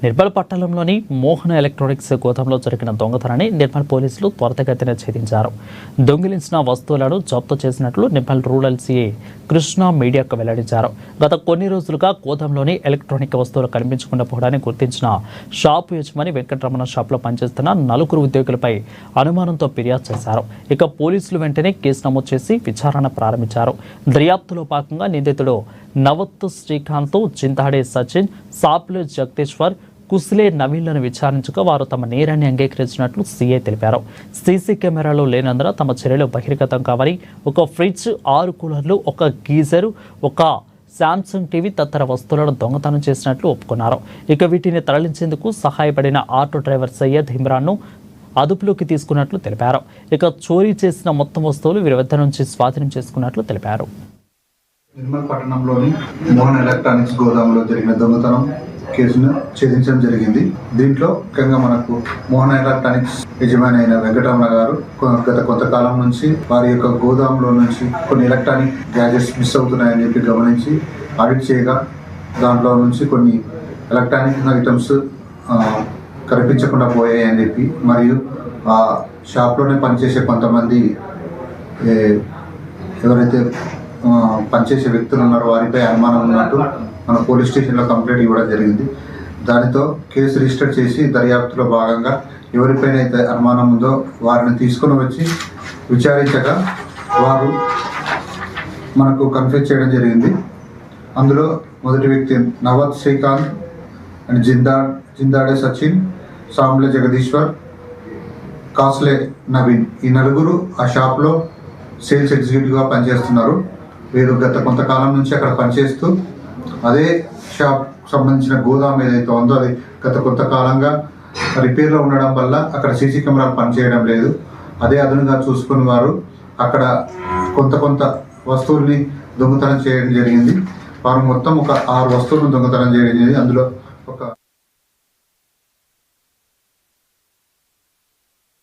నిర్మల్ పట్టణంలోని మోహన ఎలక్ట్రానిక్స్ గోదాంలో జరిగిన దొంగతనాన్ని నిర్మల్ పోలీసులు త్వరితగతిన ఛేదించారు. దొంగిలించిన వస్తువులను జప్తు చేసినట్లు నిర్మల్ రూరల్ సీఐ కృష్ణ మీడియాకు వెల్లడించారు. గత కొన్ని రోజులుగా గోదాంలోని ఎలక్ట్రానిక్ వస్తువులు కనిపించకుండా పోవడాన్ని గుర్తించిన షాపు యజమాని వెంకటరమణ షాప్లో పనిచేస్తున్న 4 ఉద్యోగులపై అనుమానంతో ఫిర్యాదు చేశారు. ఇక పోలీసులు వెంటనే కేసు నమోదు చేసి విచారణ ప్రారంభించారు. దర్యాప్తులో భాగంగా నిందితుడు నవత్ శ్రీకాంత్, చింతాడే సచిన్, సాప్లే జగదీశ్వర్, కుస్లే నవీన్లను విచారించగా వారు తమ నేరాన్ని అంగీకరించినట్లు సీఐ తెలిపారు. సీసీ కెమెరాలో లేనందున తమ చర్యలు బహిర్గతం కావని, ఒక ఫ్రిడ్జ్, 6 కూలర్లు, ఒక గీజర్, ఒక శాంసంగ్ టీవీ తదితర వస్తువులను దొంగతనం చేసినట్లు ఒప్పుకున్నారు. ఇక వీటిని తరలించేందుకు సహాయపడిన ఆటో డ్రైవర్ సయ్యద్ ఇమ్రాన్ను అదుపులోకి తీసుకున్నట్లు తెలిపారు. ఇక చోరీ చేసిన మొత్తం వస్తువులు వీరి వద్ద నుంచి స్వాధీనం చేసుకున్నట్లు తెలిపారు. నిర్మల్ పట్టణంలోని మోహన్ ఎలక్ట్రానిక్స్ గోదాంలో జరిగిన దొంగతనం కేసును ఛేదించడం జరిగింది. దీంట్లో ముఖ్యంగా మనకు మోహన్ ఎలక్ట్రానిక్స్ యజమాని అయిన వెంకటరమణ గారు గత కొంతకాలం నుంచి వారి యొక్క గోదాంలో నుంచి కొన్ని ఎలక్ట్రానిక్ గ్యాజెట్స్ మిస్ అవుతున్నాయని చెప్పి గమనించి ఆడిట్ చేయగా దాంట్లో నుంచి కొన్ని ఎలక్ట్రానిక్ ఐటమ్స్ కనిపించకుండా పోయాయని చెప్పి, మరియు ఆ షాప్లోనే పనిచేసే కొంతమంది ఎవరైతే పనిచేసే వ్యక్తులు ఉన్నారో వారిపై అనుమానం ఉన్నట్టు మన పోలీస్ స్టేషన్లో కంప్లైంట్ ఇవ్వడం జరిగింది. దానితో కేసు రిజిస్టర్ చేసి దర్యాప్తులో భాగంగా ఎవరిపైన అయితే అనుమానం ఉందో వారిని తీసుకుని వచ్చి విచారించగా వారు మనకు కన్ఫ్యూజ్ చేయడం జరిగింది. అందులో మొదటి వ్యక్తి నవత్ శ్రీకాంత్ అండ్ జిందాడే సచిన్, సాంబ్లే జగదీశ్వర్, కాస్లే నవీన్, ఈ 4 ఆ షాప్లో సేల్స్ ఎగ్జిక్యూటివ్గా పనిచేస్తున్నారు. వీరు గత కొంతకాలం నుంచి అక్కడ పనిచేస్తూ అదే షాప్ సంబంధించిన గోదాం ఏదైతే ఉందో అది గత కొంతకాలంగా రిపేర్లో ఉండడం వల్ల అక్కడ సీసీ కెమెరాలు పనిచేయడం లేదు. అదే అదునుగా చూసుకుని వారు అక్కడ కొంత వస్తువుల్ని దొంగతనం చేయడం జరిగింది. వారు మొత్తం ఒక 6 వస్తువులను దొంగతనం చేయడం జరిగింది. అందులో